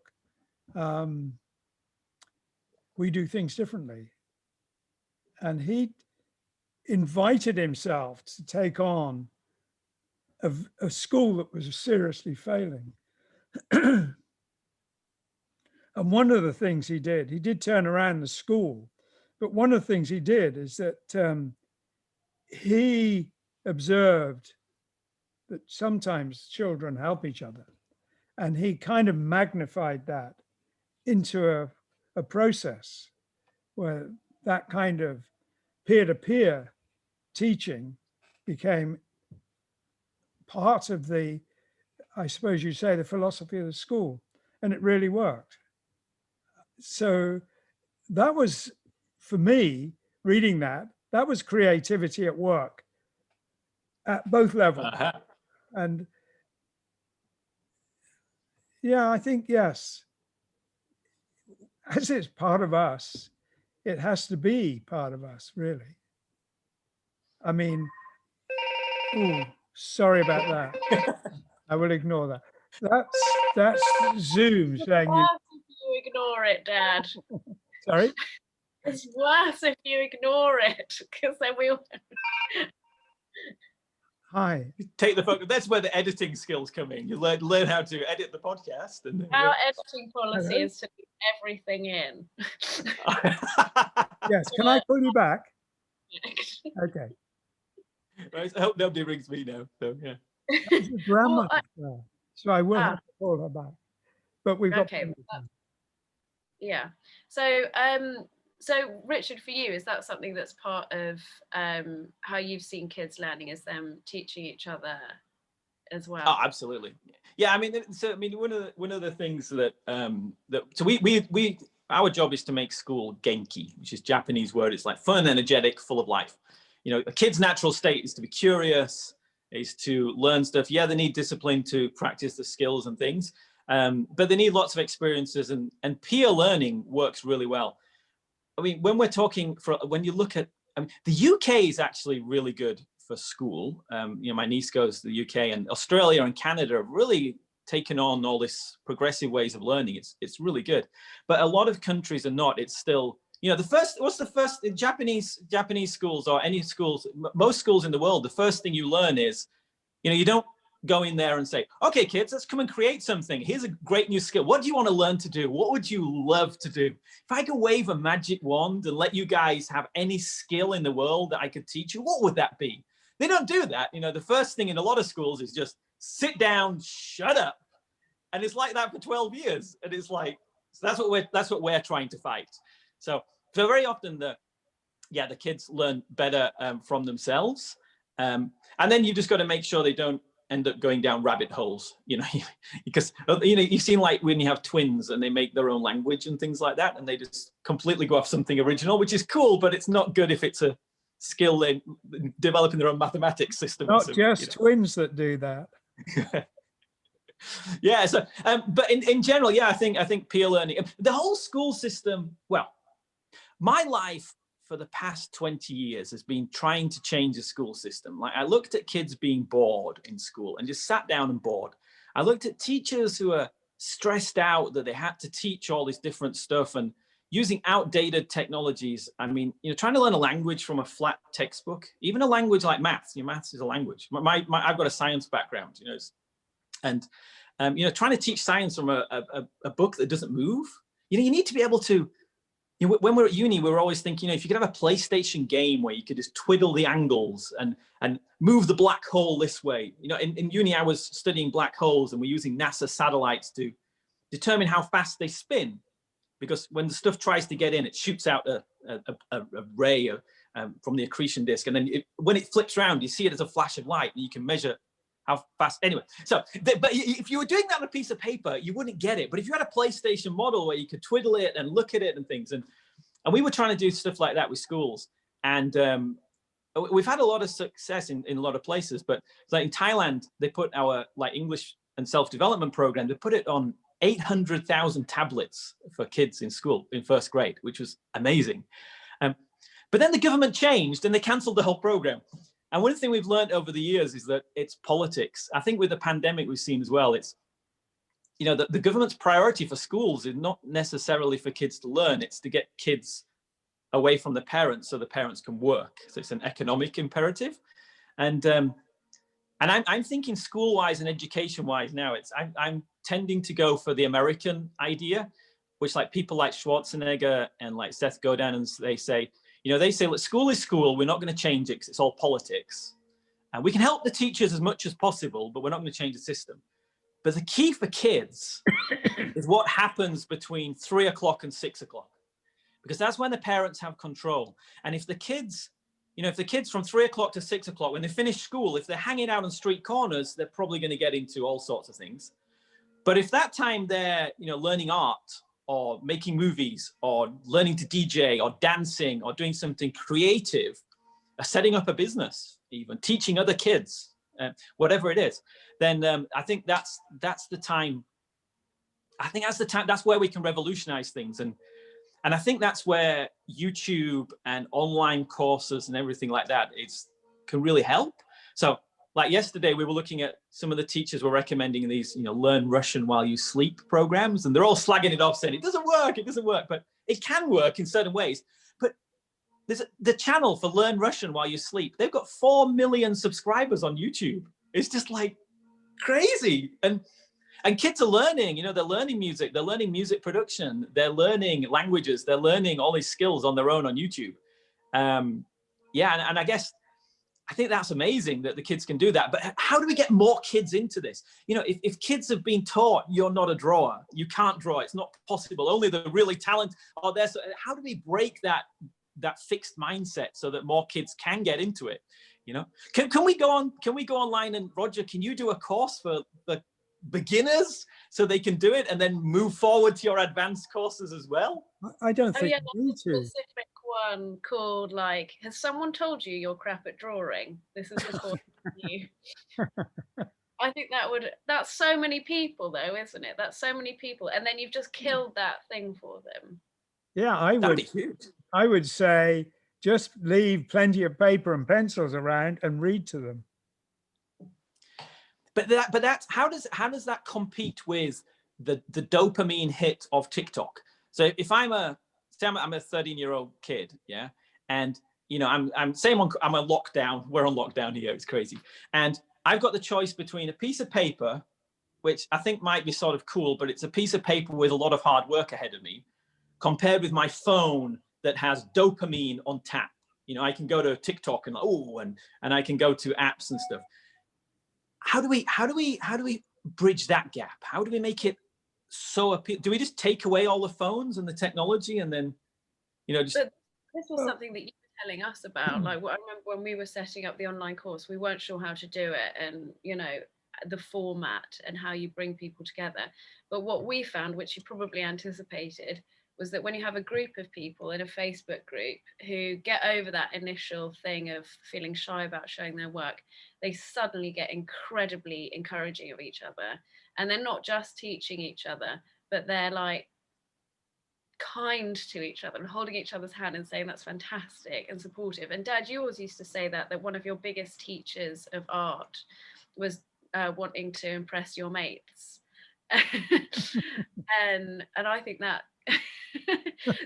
We do things differently. And he invited himself to take on a school that was seriously failing. And one of the things he did turn around the school, but one of the things he did is that he observed that sometimes children help each other. And he kind of magnified that into a process where that kind of peer-to-peer teaching became part of the, I suppose you'd say, the philosophy of the school. And it really worked. So that was, for me, reading that was creativity at work at both levels. And yeah, I think, yes, as it's part of us, it has to be part of us, really. I mean, ooh, sorry about that. I will ignore that. That's Zoom saying you. You ignore it, Dad. Sorry? It's worse if you ignore it, because then we all... Hi. Take the photo. That's where the editing skills come in. You learn how to edit the podcast. And our editing policy is to leave everything in. Yes. Can I call you back? Okay. Right, I hope nobody rings me now. So yeah. Grandma. So I will have to call her back. But we've got. Okay. Yeah. So so Richard, for you, is that something that's part of how you've seen kids learning, is them teaching each other as well? Oh, absolutely. Yeah, I mean, one of the things that so we our job is to make school Genki, which is Japanese word. It's like fun, energetic, full of life. A kid's natural state is to be curious, is to learn stuff. Yeah, they need discipline to practice the skills and things, but they need lots of experiences, and peer learning works really well. I mean, when we're talking when you look at, the UK is actually really good for school. My niece goes to the UK, and Australia and Canada have really taken on all this progressive ways of learning. It's really good, but a lot of countries are not. It's still, what's the first in Japanese schools, or any schools, most schools in the world, the first thing you learn is, you don't go in there and say, okay, kids, let's come and create something. Here's a great new skill. What do you want to learn to do? What would you love to do? If I could wave a magic wand and let you guys have any skill in the world that I could teach you, what would that be? They don't do that. The first thing in a lot of schools is just sit down, shut up. And it's like that for 12 years. And it's like, so that's what we're trying to fight. So very often the kids learn better from themselves. And then you just got to make sure they don't end up going down rabbit holes, because you've seen like when you have twins and they make their own language and things like that, and they just completely go off something original, which is cool, but it's not good if it's a skill in developing their own mathematics system. Not just twins that do that. Yeah. So, but in general, yeah, I think peer learning, the whole school system. Well, my life for the past 20 years has been trying to change the school system. Like I looked at kids being bored in school and just sat down and bored. I looked at teachers who are stressed out that they had to teach all this different stuff and using outdated technologies. I mean, trying to learn a language from a flat textbook, even a language like maths. Maths is a language. I've got a science background, and trying to teach science from a book that doesn't move. You need to be able to. When we're at uni, we were always thinking, if you could have a PlayStation game where you could just twiddle the angles and move the black hole this way. In uni, I was studying black holes, and we're using NASA satellites to determine how fast they spin. Because when the stuff tries to get in, it shoots out a ray from the accretion disk. And then when it flips around, you see it as a flash of light, and you can measure how fast. Anyway, but if you were doing that on a piece of paper, you wouldn't get it. But if you had a PlayStation model where you could twiddle it and look at it and things, and we were trying to do stuff like that with schools, and we've had a lot of success in a lot of places. But like in Thailand, they put our like English and self-development program. They put it on 800,000 tablets for kids in school in first grade, which was amazing. But then the government changed and they cancelled the whole program. And one thing we've learned over the years is that it's politics. I think with the pandemic we've seen as well, it's, that the government's priority for schools is not necessarily for kids to learn, it's to get kids away from the parents so the parents can work. So it's an economic imperative. And I'm thinking school-wise and education-wise now, I'm tending to go for the American idea, which like people like Schwarzenegger and like Seth Godin, and they say, look, school is school. We're not going to change it because it's all politics. And we can help the teachers as much as possible, but we're not going to change the system. But the key for kids is what happens between 3 o'clock and 6 o'clock, because that's when the parents have control. And if the kids, if the kids from 3 o'clock to 6 o'clock, when they finish school, if they're hanging out on street corners, they're probably going to get into all sorts of things. But if that time they're, learning art, or making movies, or learning to DJ, or dancing, or doing something creative, or setting up a business, even teaching other kids, whatever it is, then I think that's the time. I think that's the time. That's where we can revolutionize things, and I think that's where YouTube and online courses and everything like that can really help. So, like yesterday, we were looking at some of the teachers were recommending these, learn Russian while you sleep programs, and they're all slagging it off, saying it doesn't work, but it can work in certain ways. But there's the channel for Learn Russian while you sleep. They've got 4 million subscribers on YouTube. It's just like crazy, and kids are learning. They're learning music, they're learning music production, they're learning languages, they're learning all these skills on their own on YouTube. And I guess. I think that's amazing that the kids can do that. But how do we get more kids into this? If kids have been taught you're not a drawer, you can't draw, it's not possible, only the really talented are there. So how do we break that fixed mindset so that more kids can get into it? Can we go online, and Roger, can you do a course for the beginners so they can do it and then move forward to your advanced courses as well? I don't think you need to. Specific one called like, has someone told you you're crap at drawing? This is the course for you. I think that's so many people though, isn't it? That's so many people, and then you've just killed that thing for them. Yeah, I would say just leave plenty of paper and pencils around and read to them. But that's how does that compete with the dopamine hit of TikTok? So if I'm a 13-year-old kid, yeah, and I'm a lockdown. We're on lockdown here. It's crazy, and I've got the choice between a piece of paper, which I think might be sort of cool, but it's a piece of paper with a lot of hard work ahead of me, compared with my phone that has dopamine on tap. I can go to TikTok and I can go to apps and stuff. How do we bridge that gap? How do we make it so appealing? Do we just take away all the phones and the technology and then, just... But this was something that you were telling us about. Like, I remember when we were setting up the online course, we weren't sure how to do it. And, the format and how you bring people together. But what we found, which you probably anticipated, was that when you have a group of people in a Facebook group who get over that initial thing of feeling shy about showing their work, they suddenly get incredibly encouraging of each other. And they're not just teaching each other, but they're like kind to each other and holding each other's hand and saying that's fantastic and supportive. And Dad, you always used to say that one of your biggest teachers of art was wanting to impress your mates. and I think that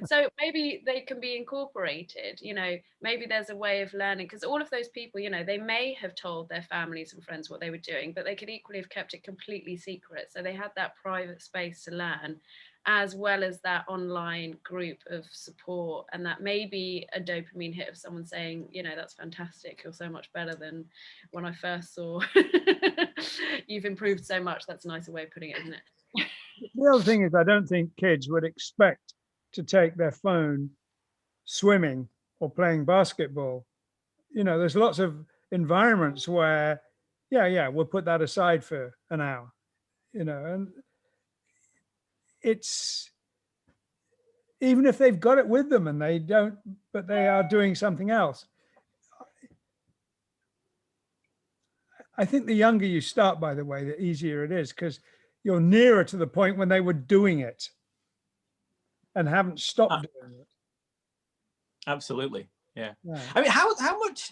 so maybe they can be incorporated, you know, maybe there's a way of learning, because all of those people, you know, they may have told their families and friends what they were doing, but they could equally have kept it completely secret. So they had that private space to learn, as well as that online group of support, and that maybe a dopamine hit of someone saying, you know, that's fantastic, you're so much better than when I first saw. You've improved so much. That's a nicer way of putting it, isn't it? The other thing is, I don't think kids would expect to take their phone swimming or playing basketball. You know, there's lots of environments where, yeah, we'll put that aside for an hour, you know, and it's, even if they've got it with them and they don't, but they are doing something else. I think the younger you start, by the way, the easier it is, because you're nearer to the point when they were doing it and haven't stopped doing it. Absolutely. Yeah. Yeah. I mean, how much,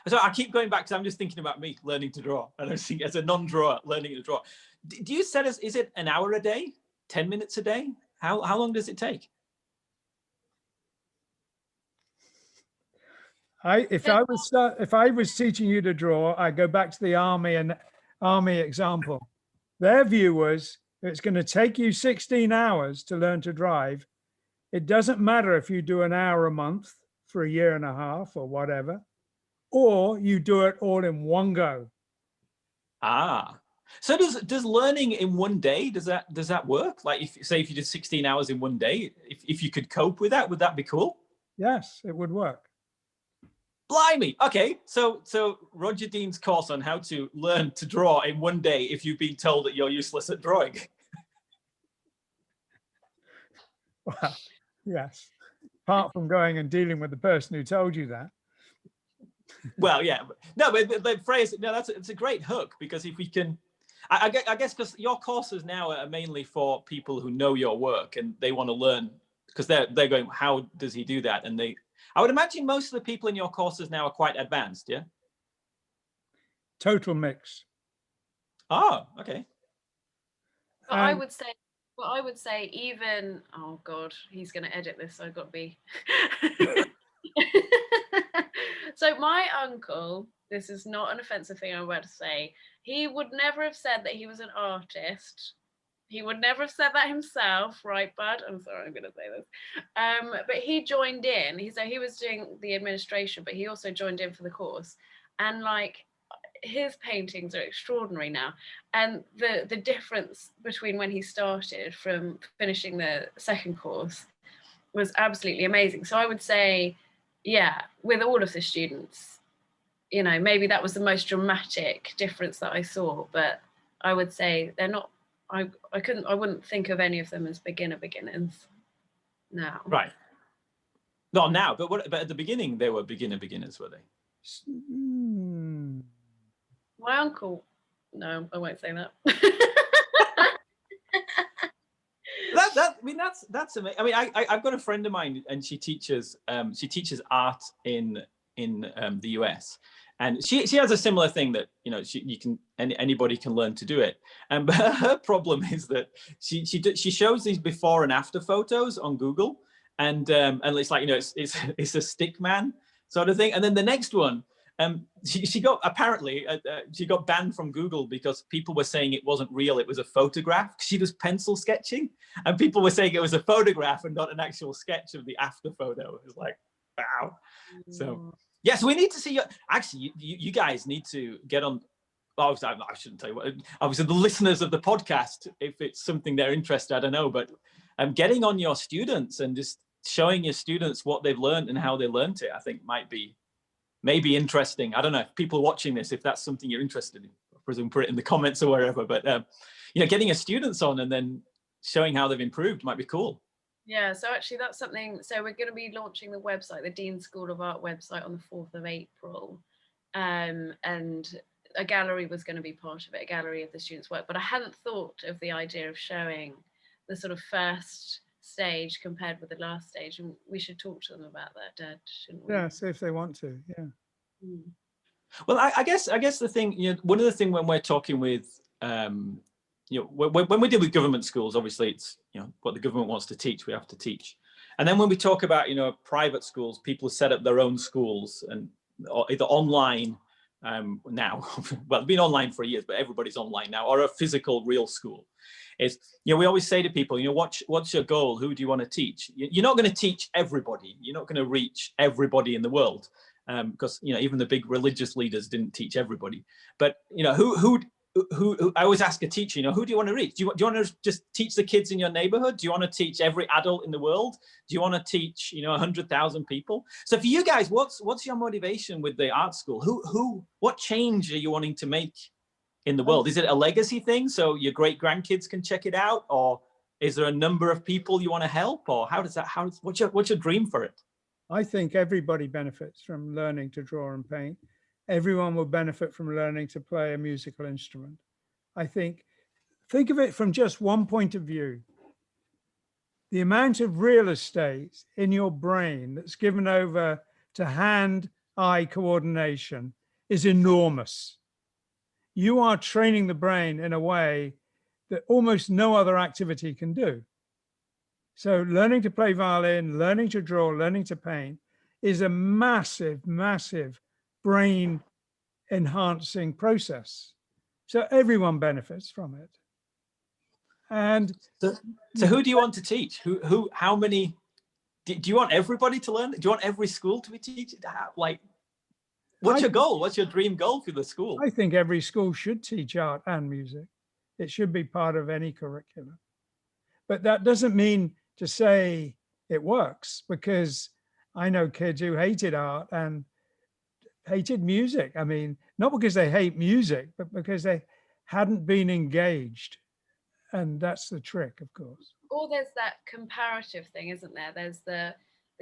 so I keep going back because I'm just thinking about me learning to draw, and I'm thinking as a non-drawer learning to draw. Do you set as, is it an hour a day, 10 minutes a day? How long does it take? If I was teaching you to draw, I go back to the army example. Their view was, it's going to take you 16 hours to learn to drive. It doesn't matter if you do an hour a month for a year and a half or whatever, or you do it all in one go. Ah, so does learning in one day, does that work? Like if you did 16 hours in one day, if you could cope with that, would that be cool? Yes, it would work. Blimey. Okay, so Roger Dean's course on how to learn to draw in one day if you've been told that you're useless at drawing. Well, yes. Apart from going and dealing with the person who told you that. Well, yeah, no, but the phrase, no, it's a great hook, because if we can, I guess because your courses now are mainly for people who know your work and they want to learn, because they're going, how does he do that? And I would imagine most of the people in your courses now are quite advanced, yeah? Total mix. Oh, okay. But I would say even, oh God, he's going to edit this, so I've got to be. So my uncle, this is not an offensive thing I'm about to say, he would never have said that he was an artist. He would never have said that himself, right, bud? I'm sorry, I'm going to say this. But he joined in. He was doing the administration, but he also joined in for the course. And like, his paintings are extraordinary now. And the difference between when he started from finishing the second course was absolutely amazing. So I would say, yeah, with all of the students, you know, maybe that was the most dramatic difference that I saw, but I would say they're not, I wouldn't think of any of them as beginners now. Right. Not now, but at the beginning they were beginners, were they? My uncle, no, I won't say that. That's amazing. I mean, I've got a friend of mine, and she teaches art in the US, and she has a similar thing that, you know, anybody can learn to do it. But her problem is that she shows these before and after photos on Google, and it's like, you know, it's a stick man sort of thing, and then the next one. She got banned from Google because people were saying it wasn't real, it was a photograph. She was pencil sketching, and people were saying it was a photograph and not an actual sketch of the after photo. It was like, wow. So yes, we need to see. Actually, you guys need to get on. Obviously, I shouldn't tell you what. Obviously, the listeners of the podcast, if it's something they're interested, I don't know, but getting on your students and just showing your students what they've learned and how they learned it, I think might be maybe interesting. I don't know if people watching this, if that's something you're interested in, I presume put it in the comments or wherever, but you know, getting a students on and then showing how they've improved might be cool. Yeah, so actually that's something, so we're going to be launching the website, the Dean School of Art website on the 4th of April. And a gallery was going to be part of it, a gallery of the students' work. But I hadn't thought of the idea of showing the sort of first stage compared with the last stage. And we should talk to them about that, Dad, shouldn't we? Yeah, see if they want to, yeah. Mm. Well, I guess the thing, you know, one of the things when we're talking with, you know, when we deal with government schools, obviously it's, you know, what the government wants to teach, we have to teach. And then when we talk about, you know, private schools, people set up their own schools and either online now, well, it's been online for years, but everybody's online now, or a physical real school. Is, you know, we always say to people, you know, what's your goal? Who do you want to teach? You're not going to teach everybody. You're not going to reach everybody in the world. Because, you know, even the big religious leaders didn't teach everybody. But, you know, who I always ask a teacher, you know, who do you want to reach? Do you want to just teach the kids in your neighborhood? Do you want to teach every adult in the world? Do you want to teach, you know, 100,000 people? So for you guys, what's your motivation with the art school? What change are you wanting to make in the world? Is it a legacy thing so your great grandkids can check it out, or is there a number of people you want to help, or what's your dream for it? I think everybody benefits from learning to draw and paint. Everyone will benefit from learning to play a musical instrument. I think of it from just one point of view. The amount of real estate in your brain that's given over to hand-eye coordination is enormous. You are training the brain in a way that almost no other activity can do. So learning to play violin, learning to draw, learning to paint is a massive, massive brain enhancing process. So everyone benefits from it. And so who do you want to teach? How many, do you want everybody to learn? Do you want every school to be teaching? Like, what's your goal? What's your dream goal for the school? I think every school should teach art and music. It should be part of any curriculum. But that doesn't mean to say it works, because I know kids who hated art and hated music. I mean, not because they hate music, but because they hadn't been engaged. And that's the trick, of course. Or there's that comparative thing, isn't there? There's the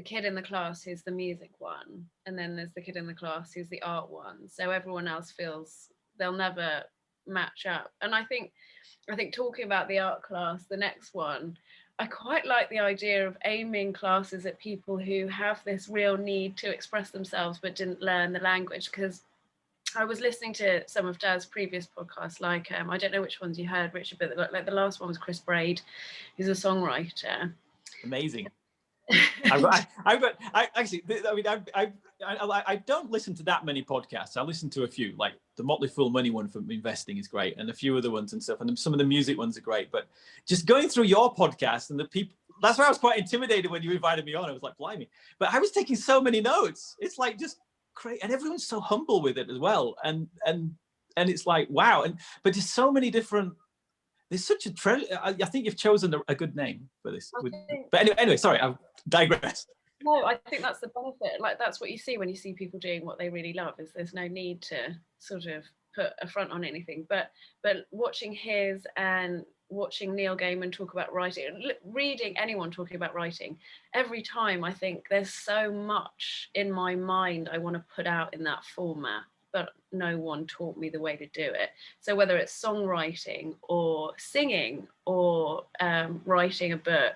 kid in the class who's the music one, and then there's the kid in the class who's the art one. So everyone else feels they'll never match up. And I think talking about the art class, the next one, I quite like the idea of aiming classes at people who have this real need to express themselves but didn't learn the language. Because I was listening to some of Dad's previous podcasts, like I don't know which ones you heard, Richard, but like the last one was Chris Braid, who's a songwriter. Amazing. I don't listen to that many podcasts. I listen to a few, like the Motley Fool Money one for investing is great, and a few other ones and stuff, and some of the music ones are great. But just going through your podcast and the people, that's why I was quite intimidated when you invited me on. I was like, blimey. But I was taking so many notes. It's like just great, and everyone's so humble with it as well. And it's like, wow. But there's so many different. There's such a treasure. I think you've chosen a good name for this. But anyway, sorry, I've digressed. No, I think that's the benefit. Like, that's what you see when you see people doing what they really love, is there's no need to sort of put a front on anything. But watching his and watching Neil Gaiman talk about writing, reading anyone talking about writing, every time I think there's so much in my mind I want to put out in that format, but no one taught me the way to do it. So whether it's songwriting or singing or writing a book,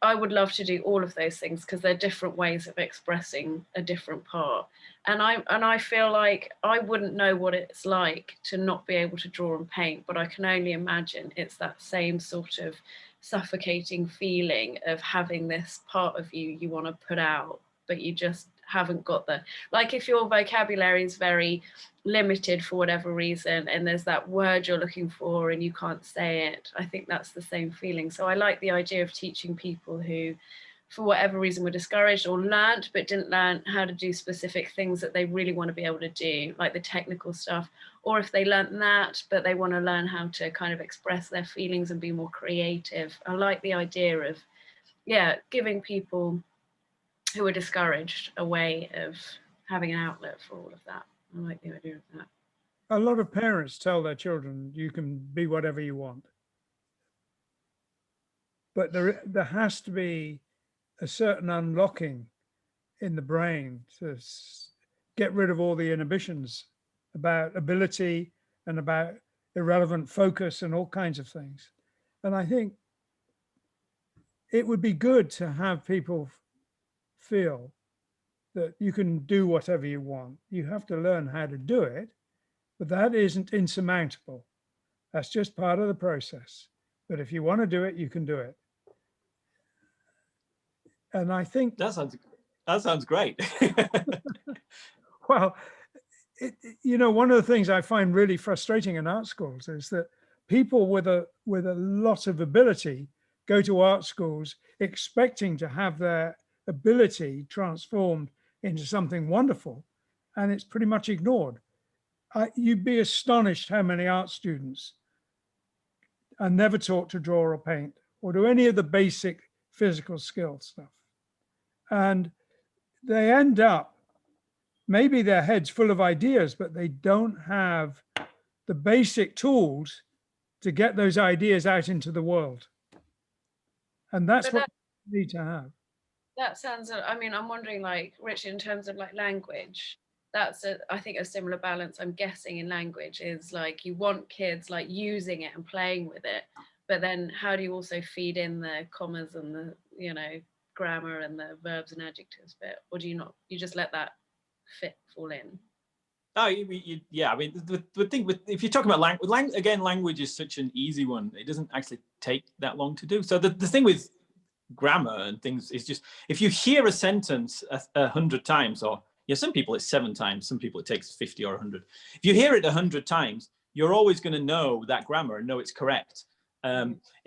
I would love to do all of those things, because they're different ways of expressing a different part. And I feel like I wouldn't know what it's like to not be able to draw and paint, but I can only imagine it's that same sort of suffocating feeling of having this part of you want to put out, but you just haven't got the, like, if your vocabulary is very limited for whatever reason and there's that word you're looking for and you can't say it, I think that's the same feeling. So I like the idea of teaching people who for whatever reason were discouraged or learnt but didn't learn how to do specific things that they really want to be able to do, like the technical stuff, or if they learnt that but they want to learn how to kind of express their feelings and be more creative. I like the idea of giving people who are discouraged a way of having an outlet for all of that. I like the idea of that. A lot of parents tell their children, you can be whatever you want. But there has to be a certain unlocking in the brain to get rid of all the inhibitions about ability and about irrelevant focus and all kinds of things. And I think it would be good to have people feel that you can do whatever you want. You have to learn how to do it, but that isn't insurmountable. That's just part of the process. But if you want to do it, you can do it. And I think that sounds great. Well, one of the things I find really frustrating in art schools is that people with a lot of ability go to art schools expecting to have their ability transformed into something wonderful, and it's pretty much ignored. You'd be astonished how many art students are never taught to draw or paint or do any of the basic physical skill stuff. And they end up, maybe their head's full of ideas, but they don't have the basic tools to get those ideas out into the world. And that's what you need to have. That sounds, I mean, I'm wondering, like, Richard, in terms of like language, that's I think a similar balance I'm guessing in language is like you want kids like using it and playing with it, but then how do you also feed in the commas and the, grammar and the verbs and adjectives bit, or do you not, you just let that fall in? Oh, yeah. I mean, the thing with, if you're talking about language, again, language is such an easy one. It doesn't actually take that long to do. So the thing with grammar and things is just, if you hear a sentence 100 times, or some people it's 7 times, some people it takes 50 or 100. If you hear it 100 times, you're always going to know that grammar and know it's correct.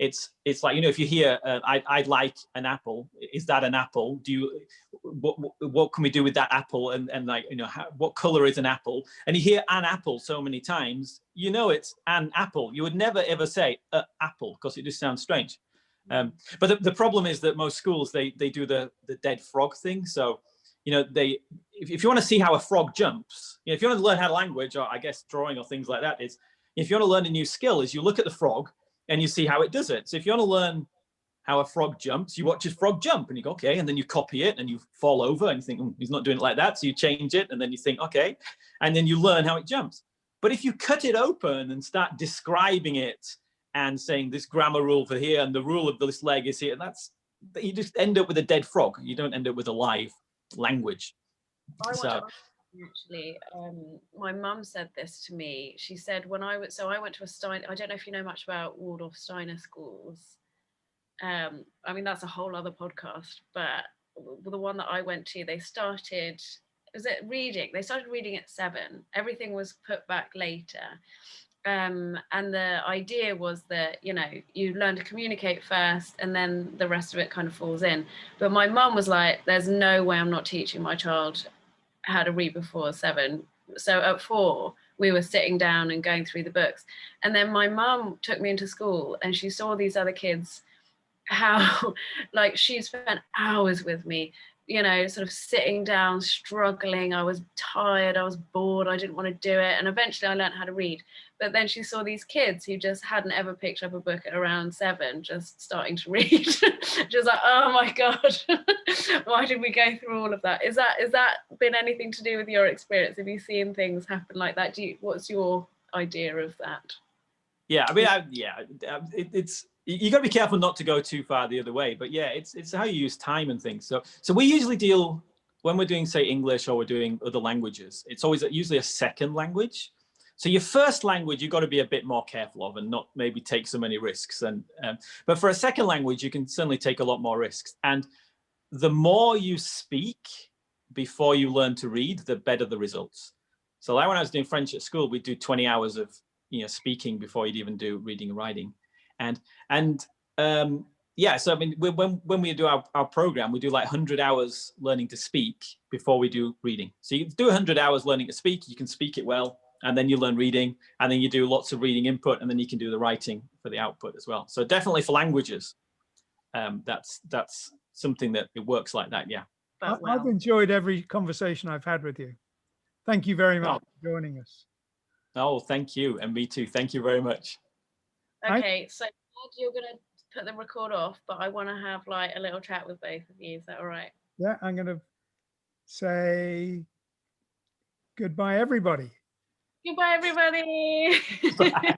It's like, if you hear, I'd like an apple. Is that an apple? Do you, what can we do with that apple? And like, what color is an apple? And you hear an apple so many times, it's an apple. You would never ever say apple, because it just sounds strange. But the problem is that most schools, they do the dead frog thing. So, if you want to see how a frog jumps, if you want to learn how to language, or I guess drawing or things like that, is if you want to learn a new skill, is you look at the frog and you see how it does it. So if you want to learn how a frog jumps, you watch a frog jump and you go, okay, and then you copy it and you fall over and you think, he's not doing it like that. So you change it and then you think, okay, and then you learn how it jumps. But if you cut it open and start describing it and saying this grammar rule for here and the rule of this leg is here, you just end up with a dead frog. You don't end up with a live language. Actually, my mum said this to me. She said when I went to a Steiner, I don't know if you know much about Waldorf Steiner schools. I mean, that's a whole other podcast, but the one that I went to, they started reading at 7. Everything was put back later. And the idea was that, you learn to communicate first and then the rest of it kind of falls in. But my mum was like, there's no way I'm not teaching my child how to read before 7. So at 4, we were sitting down and going through the books. And then my mum took me into school and she saw these other kids, how like she spent hours with me, sort of sitting down, struggling. I was tired, I was bored, I didn't want to do it. And eventually I learned how to read. But then she saw these kids who just hadn't ever picked up a book at around 7, just starting to read. She was like, oh my God, why did we go through all of that? Is that been anything to do with your experience? Have you seen things happen like that? What's your idea of that? Yeah, I mean, it's, you got to be careful not to go too far the other way. But yeah, it's how you use time and things. So we usually deal, when we're doing, say, English or we're doing other languages, it's always usually a second language. So your first language, you've got to be a bit more careful of and not maybe take so many risks. But for a second language, you can certainly take a lot more risks. And the more you speak before you learn to read, the better the results. So like when I was doing French at school, we'd do 20 hours of speaking before you'd even do reading and writing. Yeah, so I mean, when we do our program, we do like 100 hours learning to speak before we do reading. So you do 100 hours learning to speak, you can speak it well, and then you learn reading, and then you do lots of reading input, and then you can do the writing for the output as well. So definitely for languages, that's something that it works like that, yeah. but I've well. enjoyed every conversation I've had with you. Thank you very much for joining us. Oh, thank you. And me too. Thank you very much. Okay, so you're going to put the record off, but I want to have like a little chat with both of you. Is that all right? Yeah, I'm going to say goodbye, everybody. Goodbye, everybody. Bye.